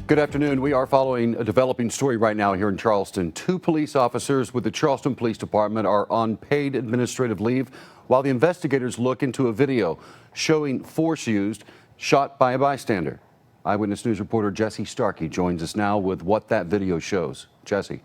Good afternoon. We are following a developing story right now here in Charleston. Two police officers with the Charleston Police Department are on paid administrative leave while the investigators look into a video showing force used, shot by a bystander. Eyewitness News reporter Jesse Starkey joins us now with what that video shows. Jesse.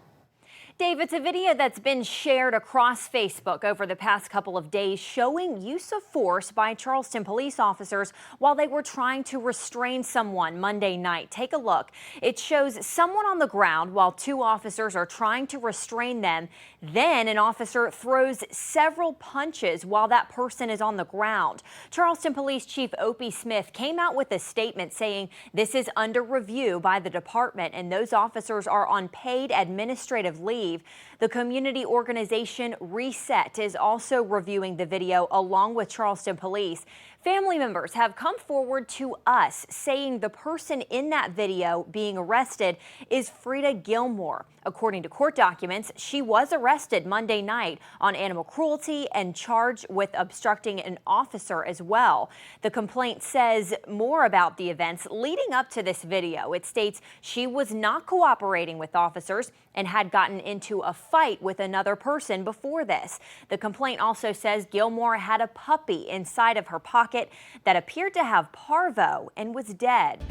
Dave, it's a video that's been shared across Facebook over the past couple of days showing use of force by Charleston police officers while they were trying to restrain someone Monday night. Take a look. It shows someone on the ground while two officers are trying to restrain them. Then an officer throws several punches while that person is on the ground. Charleston Police Chief Opie Smith came out with a statement saying this is under review by the department and those officers are on paid administrative leave. The community organization Reset is also reviewing the video along with Charleston Police. Family members have come forward to us saying the person in that video being arrested is Frida Gilmore. According to court documents, she was arrested Monday night on animal cruelty and charged with obstructing an officer as well. The complaint says more about the events leading up to this video. It states she was not cooperating with officers and had gotten into a fight with another person before this. The complaint also says Gilmore had a puppy inside of her pocket that appeared to have parvo and was dead.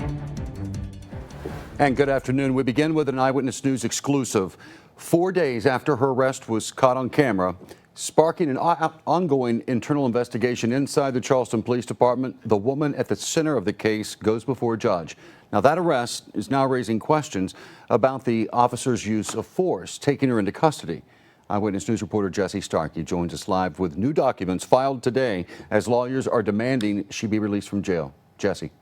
And good afternoon. We begin with an Eyewitness News exclusive. 4 days after her arrest was caught on camera, sparking an ongoing internal investigation inside the Charleston Police Department, the woman at the center of the case goes before a judge. Now, that arrest is now raising questions about the officer's use of force, taking her into custody. Eyewitness News reporter Jesse Starkey joins us live with new documents filed today as lawyers are demanding she be released from jail. Jesse.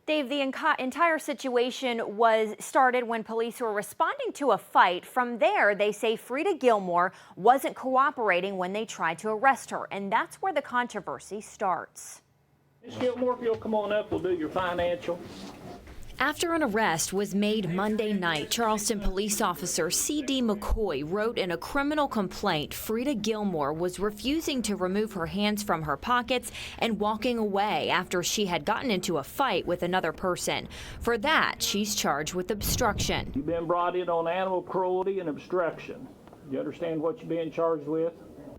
Dave, the entire situation was started when police were responding to a fight. From there, they say Frida Gilmore wasn't cooperating when they tried to arrest her, and that's where the controversy starts. Ms. Gilmore, if you'll come on up, we'll do your financial. After an arrest was made Monday night, Charleston police officer C.D. McCoy wrote in a criminal complaint Frida Gilmore was refusing to remove her hands from her pockets and walking away after she had gotten into a fight with another person. For that, she's charged with obstruction. You've been brought in on animal cruelty and obstruction. You understand what you're being charged with?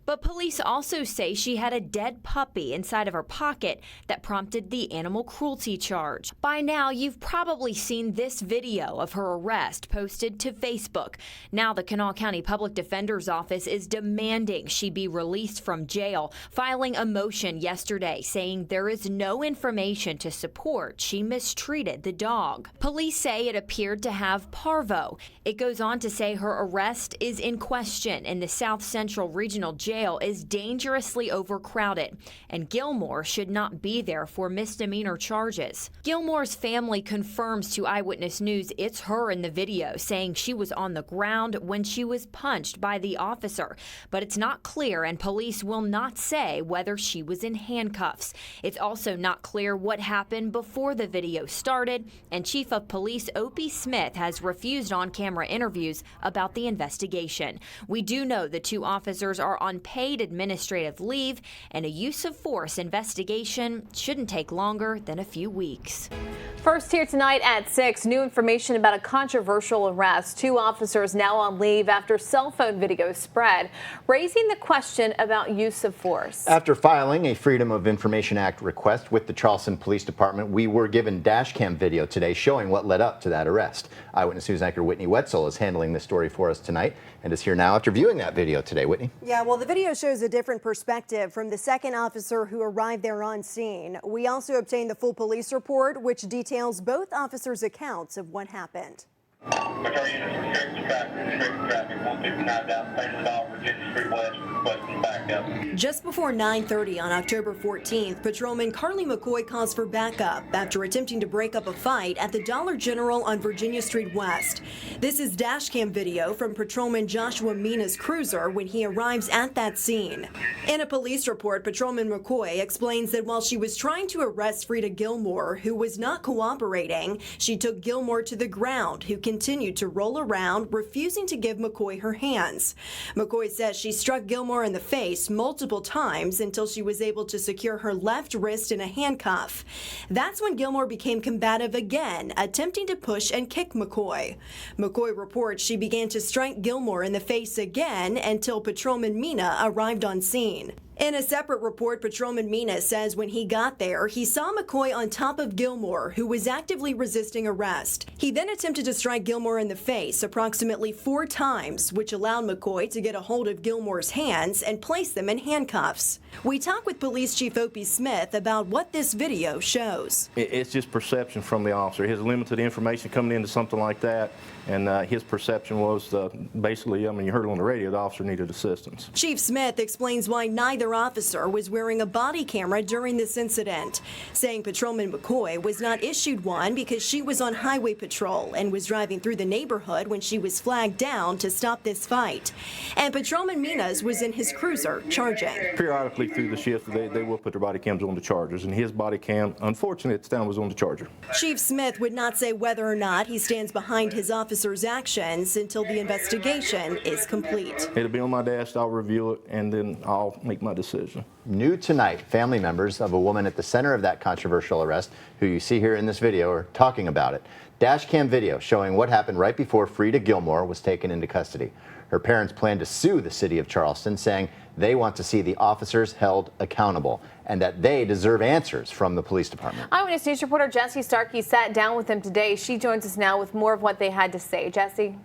But police also say she had a dead puppy inside of her pocket that prompted the animal cruelty charge. By now, you've probably seen this video of her arrest posted to Facebook. Now the Kanawha County Public Defender's Office is demanding she be released from jail, filing a motion yesterday saying there is no information to support she mistreated the dog. Police say it appeared to have parvo. It goes on to say her arrest is in question and the South Central Regional Jail is dangerously overcrowded, and Gilmore should not be there for misdemeanor charges. Gilmore's family confirms to Eyewitness News it's her in the video, saying she was on the ground when she was punched by the officer, but it's not clear, and police will not say whether she was in handcuffs. It's also not clear what happened before the video started, and Chief of Police Opie Smith has refused on-camera interviews about the investigation. We do know the two officers are on paid administrative leave, and a use of force investigation shouldn't take longer than a few weeks. First here tonight at 6, new information about a controversial arrest. Two officers now on leave after cell phone video spread, raising the question about use of force. After filing a Freedom of Information Act request with the Charleston Police Department, we were given dash cam video today showing what led up to that arrest. Eyewitness News anchor Whitney Wetzel is handling this story for us tonight and is here now after viewing that video today. Whitney? Yeah, well, the video shows a different perspective from the second officer who arrived there on scene. We also obtained the full police report, which details both officers' accounts of what happened. Patrol units restricted traffic, 159 down St. Louis, Virginia Street West, requesting backup. Just before 9:30 on October 14th, Patrolman Carly McCoy calls for backup after attempting to break up a fight at the Dollar General on Virginia Street West. This is dashcam video from Patrolman Joshua Mina's cruiser when he arrives at that scene. In a police report, Patrolman McCoy explains that while she was trying to arrest Frida Gilmore, who was not cooperating, she took Gilmore to the ground, who continued to roll around, refusing to give McCoy her hands. McCoy says she struck Gilmore in the face multiple times until she was able to secure her left wrist in a handcuff. That's when Gilmore became combative again, attempting to push and kick McCoy. McCoy reports she began to strike Gilmore in the face again until Patrolman Mina arrived on scene. In a separate report, Patrolman Mina says when he got there, he saw McCoy on top of Gilmore, who was actively resisting arrest. He then attempted to strike Gilmore in the face approximately 4 times, which allowed McCoy to get a hold of Gilmore's hands and place them in handcuffs. We talked with Police Chief Opie Smith about what this video shows. It's just perception from the officer. His limited information coming into something like that, and his perception was basically, I mean, you heard it on the radio, the officer needed assistance. Chief Smith explains why neither officer was wearing a body camera during this incident, saying Patrolman McCoy was not issued one because she was on highway patrol and was driving through the neighborhood when she was flagged down to stop this fight. And Patrolman Minas was in his cruiser charging. Periodically through the shift, they will put their body cams on the Chargers, and his body cam, unfortunately, at the time was on the Charger. Chief Smith would not say whether or not he stands behind his officer's actions until the investigation is complete. It'll be on my desk, I'll review it, and then I'll make my decision. New tonight, family members of a woman at the center of that controversial arrest, who you see here in this video, are talking about it. Dash cam video showing what happened right before Frida Gilmore was taken into custody. Her parents plan to sue the city of Charleston, saying they want to see the officers held accountable and that they deserve answers from the police department. Eyewitness News reporter Jessie Starkey sat down with them today. She joins us now with more of what they had to say. Jessie.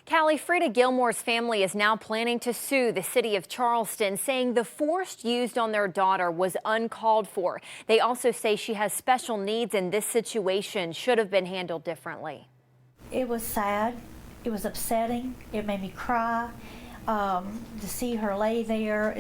Callie, Frida Gilmore's family is now planning to sue the city of Charleston, saying the force used on their daughter was uncalled for. They also say she has special needs and this situation should have been handled differently. It was sad. It was upsetting. It made me cry. To see her lay there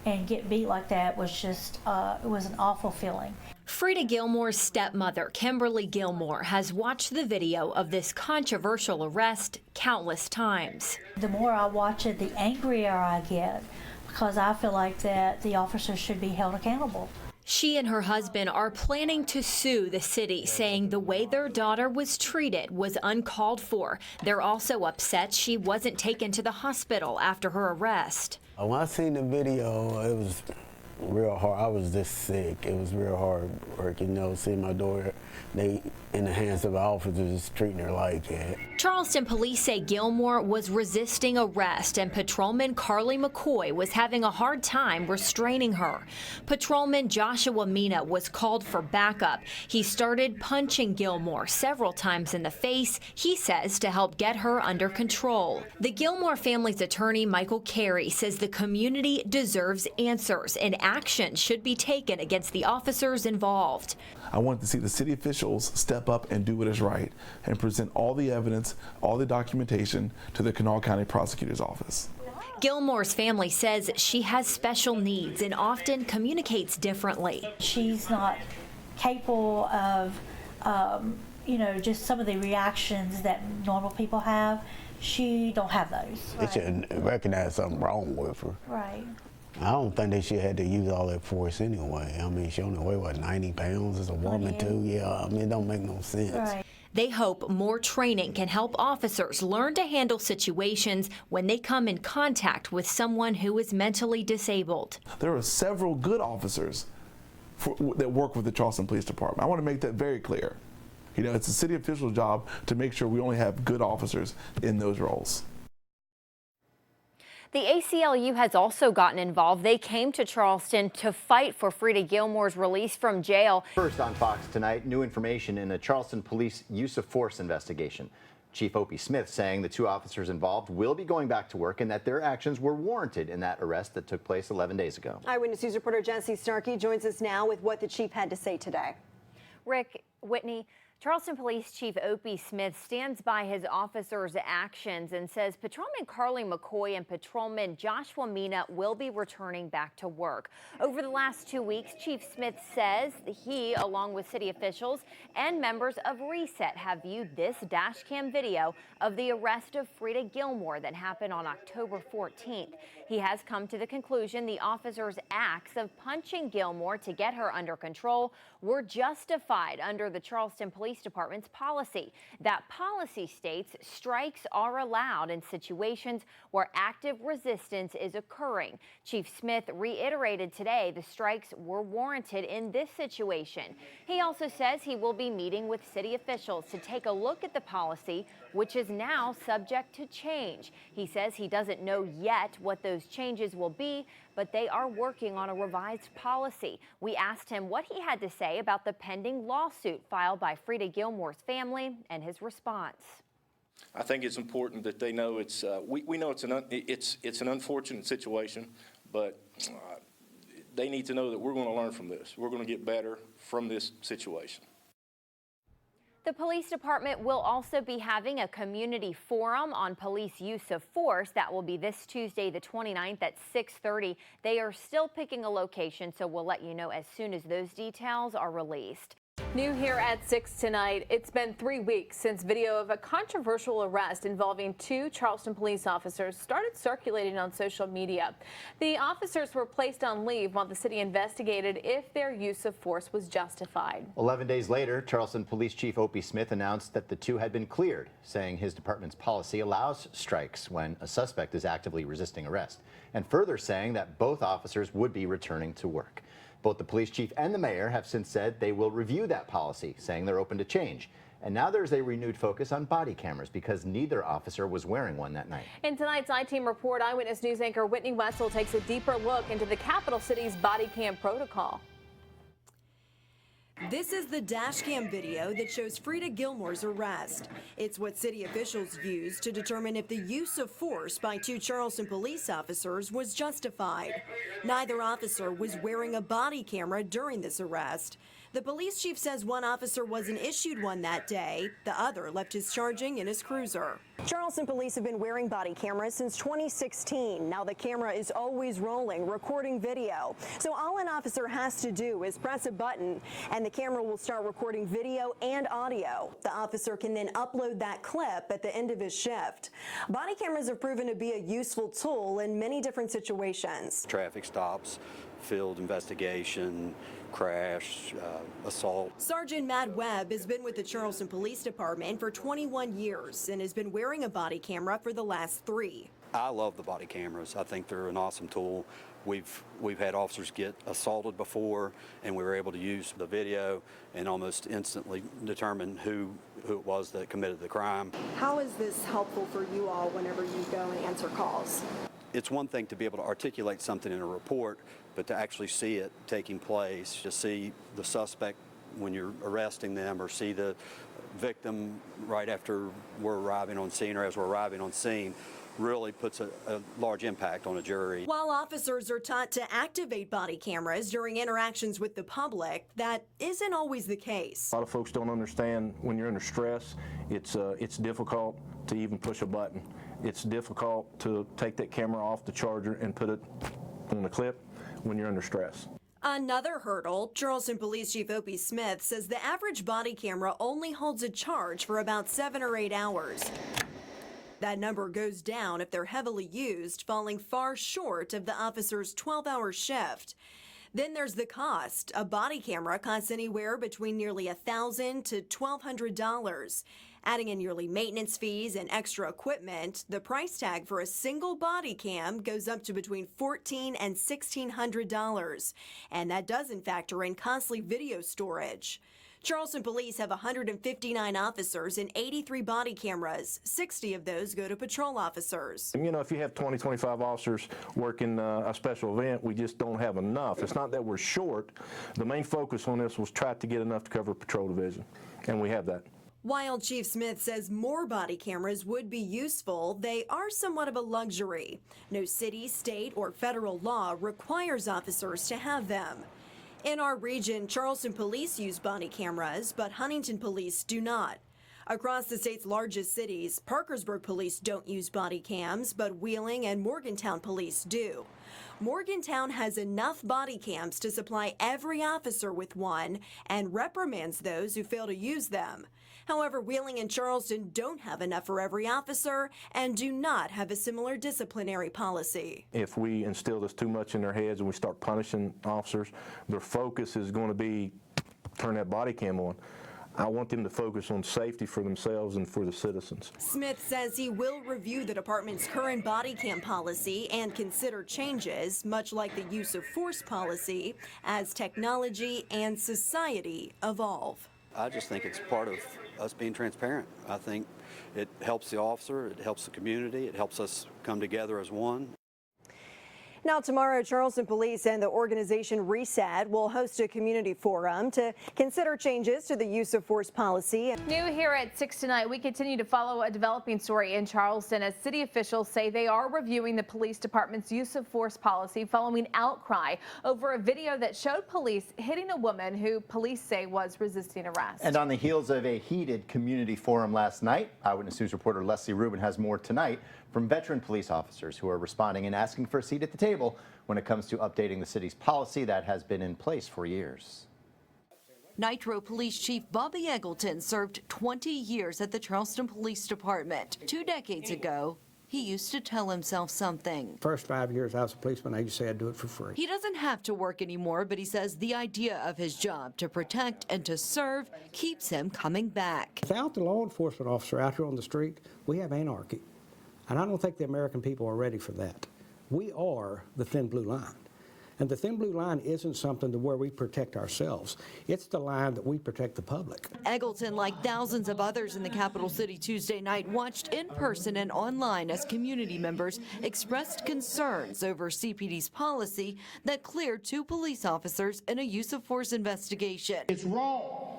and get beat like that was just, it was an awful feeling. Frida Gilmore's stepmother, Kimberly Gilmore, has watched the video of this controversial arrest countless times. The more I watch it, the angrier I get, because I feel like that the officers should be held accountable. She and her husband are planning to sue the city, saying the way their daughter was treated was uncalled for. They're also upset she wasn't taken to the hospital after her arrest. When I seen the video, it was real hard. I was just sick. It was real hard work, seeing my daughter, they in the hands of officers treating her like that. Charleston police say Gilmore was resisting arrest and Patrolman Carly McCoy was having a hard time restraining her. Patrolman Joshua Mina was called for backup. He started punching Gilmore several times in the face, he says, to help get her under control. The Gilmore family's attorney, Michael Carey, says the community deserves answers and action should be taken against the officers involved. I want to see the city officials step up and do what is right and present all the evidence, all the documentation to the Kanawha County Prosecutor's Office. Gilmore's family says she has special needs and often communicates differently. She's not capable of, just some of the reactions that normal people have. She don't have those. They should recognize something wrong with her. Right. I don't think they should have to use all that force anyway. I mean, she only weighed, 90 pounds as a woman, too? Yeah, I mean, it don't make no sense. Right. They hope more training can help officers learn to handle situations when they come in contact with someone who is mentally disabled. There are several good officers that work with the Charleston Police Department. I want to make that very clear. It's a city official's job to make sure we only have good officers in those roles. The ACLU has also gotten involved. They came to Charleston to fight for Frida Gilmore's release from jail. First on Fox tonight, new information in a Charleston police use of force investigation. Chief Opie Smith saying the 2 officers involved will be going back to work and that their actions were warranted in that arrest that took place 11 days ago. Eyewitness News reporter Jessie Starkey joins us now with what the chief had to say today. Rick, Whitney, Charleston Police Chief Opie Smith stands by his officers' actions and says Patrolman Carly McCoy and Patrolman Joshua Mina will be returning back to work. Over the last 2 weeks, Chief Smith says he, along with city officials and members of Reset, have viewed this dash cam video of the arrest of Frida Gilmore that happened on October 14th. He has come to the conclusion the officers' acts of punching Gilmore to get her under control were justified under the Charleston Police Police Department's policy. That policy states strikes are allowed in situations where active resistance is occurring. Chief Smith reiterated today the strikes were warranted in this situation. He also says he will be meeting with city officials to take a look at the policy, which is now subject to change. He says he doesn't know yet what those changes will be, but they are working on a revised policy. We asked him what he had to say about the pending lawsuit filed by Frida Gilmore's family and his response. I think it's important that they know it's, we know it's an unfortunate situation, but they need to know that we're going to learn from this. We're going to get better from this situation. The police department will also be having a community forum on police use of force. That will be this Tuesday, the 29th at 6:30. They are still picking a location, so we'll let you know as soon as those details are released. New here at 6 tonight. It's been 3 weeks since video of a controversial arrest involving 2 Charleston police officers started circulating on social media. The officers were placed on leave while the city investigated if their use of force was justified. 11 days later, Charleston Police Chief Opie Smith announced that the 2 had been cleared, saying his department's policy allows strikes when a suspect is actively resisting arrest, and further saying that both officers would be returning to work. Both the police chief and the mayor have since said they will review that policy, saying they're open to change. And now there's a renewed focus on body cameras because neither officer was wearing one that night. In tonight's I-Team Report, Eyewitness News anchor Whitney Wetzel takes a deeper look into the capital city's body cam protocol. This is the dash cam video that shows Frida Gilmore's arrest. It's what city officials used to determine if the use of force by 2 Charleston police officers was justified. Neither officer was wearing a body camera during this arrest. The police chief says one officer wasn't issued one that day. The other left his charging in his cruiser. Charleston police have been wearing body cameras since 2016. Now the camera is always rolling, recording video. So all an officer has to do is press a button and the camera will start recording video and audio. The officer can then upload that clip at the end of his shift. Body cameras have proven to be a useful tool in many different situations. Traffic stops, field investigation, crash, assault. Sergeant Matt Webb has been with the Charleston Police Department for 21 years and has been wearing a body camera for the last 3. I love the body cameras. I think they're an awesome tool. We've had officers get assaulted before, and we were able to use the video and almost instantly determine who it was that committed the crime. How is this helpful for you all whenever you go and answer calls? It's one thing to be able to articulate something in a report, but to actually see it taking place, to see the suspect when you're arresting them or see the victim right after we're arriving on scene or as we're arriving on scene, really puts a large impact on a jury. While officers are taught to activate body cameras during interactions with the public, that isn't always the case. A lot of folks don't understand when you're under stress, it's difficult to even push a button. It's difficult to take that camera off the charger and put it on the clip when you're under stress. Another hurdle, Charleston Police Chief Opie Smith says the average body camera only holds a charge for about 7 or 8 hours. That number goes down if they're heavily used, falling far short of the officer's 12-hour shift. Then there's the cost. A body camera costs anywhere between nearly $1,000 to $1,200. Adding in yearly maintenance fees and extra equipment, the price tag for a single body cam goes up to between $1,400 and $1,600. And that doesn't factor in costly video storage. Charleston police have 159 officers and 83 body cameras. 60 of those go to patrol officers. You know, if you have 20, 25 officers working a special event, we just don't have enough. It's not that we're short. The main focus on this was try to get enough to cover patrol division, and we have that. While Chief Smith says more body cameras would be useful, they are somewhat of a luxury. No city, state, or federal law requires officers to have them. In our region, Charleston police use body cameras, but Huntington police do not. Across the state's largest cities, Parkersburg police don't use body cams, but Wheeling and Morgantown police do. Morgantown has enough body cams to supply every officer with one and reprimands those who fail to use them. However, Wheeling and Charleston don't have enough for every officer and do not have a similar disciplinary policy. If we instill this too much in their heads and we start punishing officers, their focus is going to be turn that body cam on. I want them to focus on safety for themselves and for the citizens. Smith says he will review the department's current body cam policy and consider changes, much like the use of force policy, as technology and society evolve. I just think it's part of us being transparent. I think it helps the officer, it helps the community, it helps us come together as one. Now tomorrow, Charleston Police and the organization Reset will host a community forum to consider changes to the use of force policy. New here at 6 tonight, we continue to follow a developing story in Charleston as city officials say they are reviewing the police department's use of force policy following outcry over a video that showed police hitting a woman who police say was resisting arrest. And on the heels of a heated community forum last night, Eyewitness News reporter Leslie Rubin has more tonight from veteran police officers who are responding and asking for a seat at the table when it comes to updating the city's policy that has been in place for years. Nitro Police Chief Bobby Eggleton served 20 years at the Charleston Police Department. 2 decades ago, he used to tell himself something. First 5 years I was a policeman, I used to say I'd do it for free. He doesn't have to work anymore, but he says the idea of his job to protect and to serve keeps him coming back. Without the law enforcement officer out here on the street, we have anarchy. And I don't think the American people are ready for that. We are the thin blue line. And the thin blue line isn't something to where we protect ourselves. It's the line that we protect the public. Eggleton, like thousands of others in the capital city Tuesday night, watched in person and online as community members expressed concerns over CPD's policy that cleared 2 police officers in a use of force investigation. It's wrong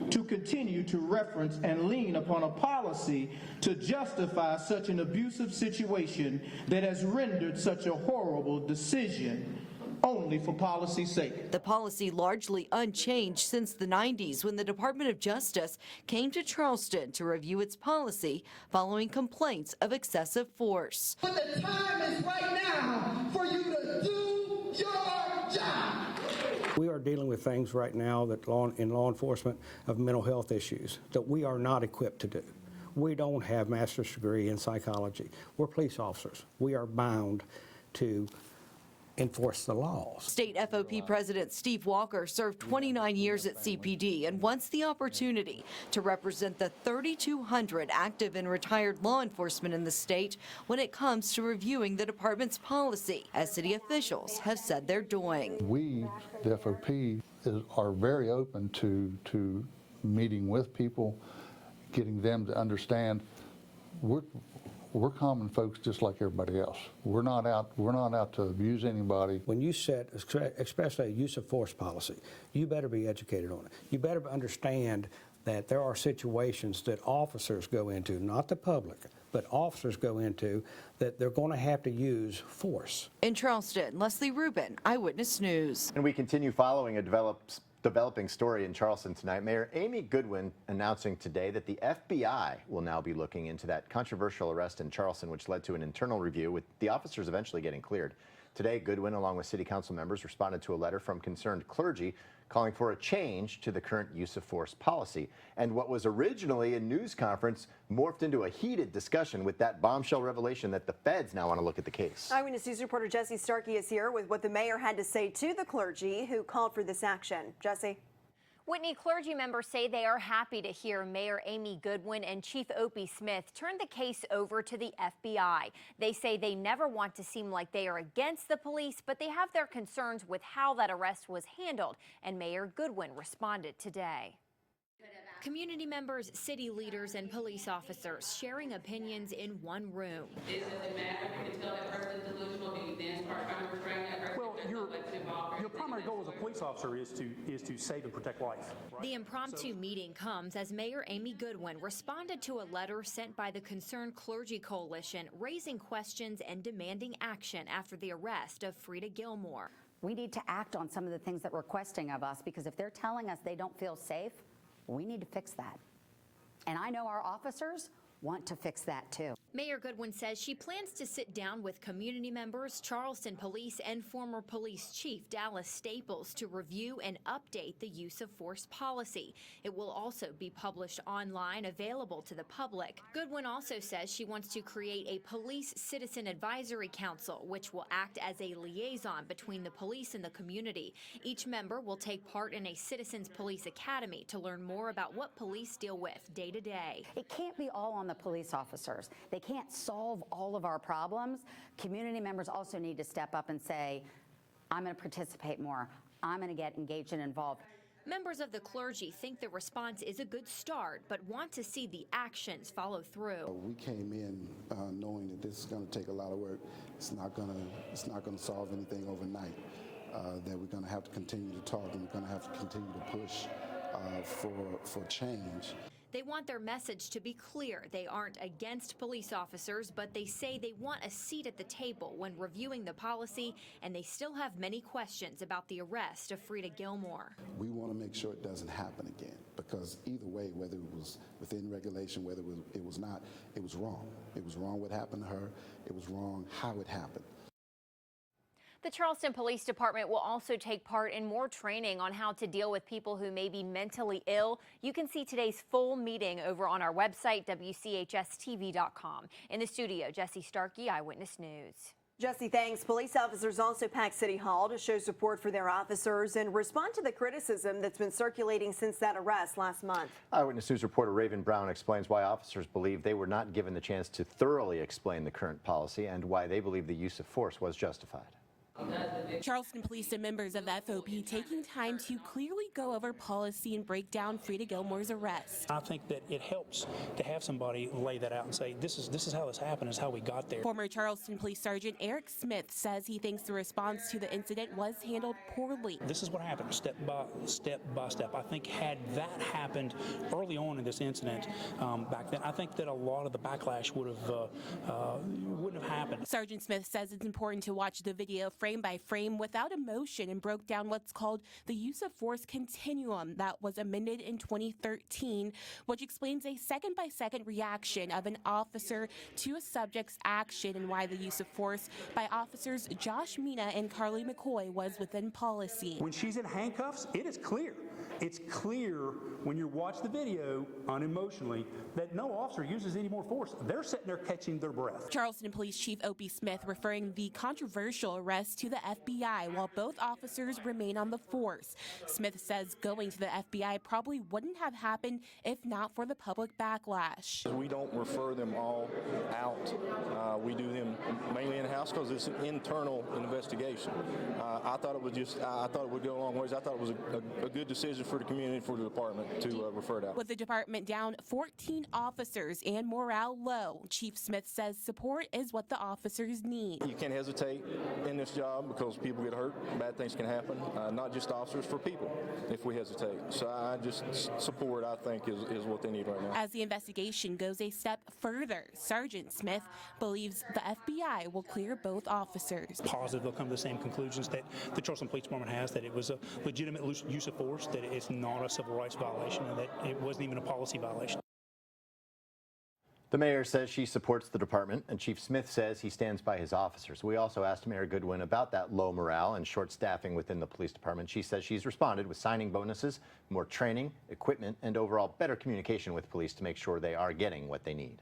to continue to reference and lean upon a policy to justify such an abusive situation that has rendered such a horrible decision only for policy's sake. The policy largely unchanged since the 90s when the Department of Justice came to Charleston to review its policy following complaints of excessive force. But the time is right now for you to do your job. We are dealing with things right now that in law enforcement of mental health issues that we are not equipped to do. We don't have a master's degree in psychology. We're police officers. We are bound to enforce the laws. State FOP President Steve Walker served 29 years at CPD and wants the opportunity to represent the 3,200 active and retired law enforcement in the state when it comes to reviewing the department's policy, as city officials have said they're doing. We, the FOP, are very open to meeting with people, getting them to understand we're common folks just like everybody else. We're not out to abuse anybody. When you set, especially a use of force policy, you better be educated on it. You better understand that there are situations that officers go into, not the public, but officers go into, that they're going to have to use force. In Charleston, Leslie Rubin, Eyewitness News. And we continue following a developing story in Charleston tonight. Mayor Amy Goodwin announcing today that the FBI will now be looking into that controversial arrest in Charleston, which led to an internal review, with the officers eventually getting cleared. Today, Goodwin, along with city council members, responded to a letter from concerned clergy calling for a change to the current use of force policy. And what was originally a news conference morphed into a heated discussion with that bombshell revelation that the feds now want to look at the case. Eyewitness News reporter Jesse Starkey is here with what the mayor had to say to the clergy who called for this action. Jesse? Whitney, clergy members say they are happy to hear Mayor Amy Goodwin and Chief Opie Smith turn the case over to the FBI. They say they never want to seem like they are against the police, but they have their concerns with how that arrest was handled, and Mayor Goodwin responded today. Community members, city leaders, and police officers sharing opinions in one room. It doesn't matter if you can tell that person is delusional, and you then start trying to restrain that person. Well, your primary goal as a police officer is to save and protect life. Right? The impromptu meeting comes as Mayor Amy Goodwin responded to a letter sent by the Concerned Clergy Coalition, raising questions and demanding action after the arrest of Frida Gilmore. We need to act on some of the things that they're requesting of us, because if they're telling us they don't feel safe, we need to fix that. And I know our officers want to fix that too. Mayor Goodwin says she plans to sit down with community members, Charleston Police, and former Police Chief Dallas Staples to review and update the use of force policy. It will also be published online, available to the public. Goodwin also says she wants to create a Police Citizen Advisory Council, which will act as a liaison between the police and the community. Each member will take part in a Citizens Police Academy to learn more about what police deal with day to day. It can't be all on the police officers. They can't solve all of our problems. Community members also need to step up and say, I'm going to participate more. I'm going to get engaged and involved. Members of the clergy think the response is a good start, but want to see the actions follow through. We came in knowing that this is going to take a lot of work. It's not going to solve anything overnight. That we're going to have to continue to talk, and we're going to have to continue to push for change. They want their message to be clear. They aren't against police officers, but they say they want a seat at the table when reviewing the policy, and they still have many questions about the arrest of Frida Gilmore. We want to make sure it doesn't happen again, because either way, whether it was within regulation, whether it was not, it was wrong. It was wrong what happened to her. It was wrong how it happened. The Charleston Police Department will also take part in more training on how to deal with people who may be mentally ill. You can see today's full meeting over on our website, WCHSTV.com. In the studio, Jesse Starkey, Eyewitness News. Jesse, thanks. Police officers also packed City Hall to show support for their officers and respond to the criticism that's been circulating since that arrest last month. Eyewitness News reporter Raven Brown explains why officers believe they were not given the chance to thoroughly explain the current policy and why they believe the use of force was justified. Charleston Police and members of FOP taking time to clearly go over policy and break down Frida Gilmore's arrest. I think that it helps to have somebody lay that out and say, this is how this happened, this is how we got there. Former Charleston Police Sergeant Eric Smith says he thinks the response to the incident was handled poorly. This is what happened, step by step. I think had that happened early on in this incident back then, I think that a lot of the backlash wouldn't have happened. Sergeant Smith says it's important to watch the video frame by frame without emotion and broke down what's called the use of force continuum that was amended in 2013, which explains a second-by-second reaction of an officer to a subject's action and why the use of force by officers Josh Mina and Carly McCoy was within policy. When she's in handcuffs, it is clear. It's clear when you watch the video unemotionally that no officer uses any more force. They're sitting there catching their breath. Charleston Police Chief Opie Smith referring the controversial arrest to the FBI while both officers remain on the force. Smith says going to the FBI probably wouldn't have happened if not for the public backlash. We don't refer them all out. We do them mainly in-house because it's an internal investigation. I thought it would go a long ways. I thought it was a good decision for the community, for the department to refer it out. With the department down 14 officers and morale low, Chief Smith says support is what the officers need. You can't hesitate in this job because people get hurt, bad things can happen, not just officers, for people if we hesitate. So I just support, I think, is what they need right now. As the investigation goes a step further, Sergeant Smith believes the FBI will clear both officers. Positive, they'll come to the same conclusions that the Charleston Police Department has, that it was a legitimate use of force, that it's not a civil rights violation, and that it wasn't even a policy violation. The mayor says she supports the department, and Chief Smith says he stands by his officers. We also asked Mayor Goodwin about that low morale and short staffing within the police department. She says she's responded with signing bonuses, more training, equipment, and overall better communication with police to make sure they are getting what they need.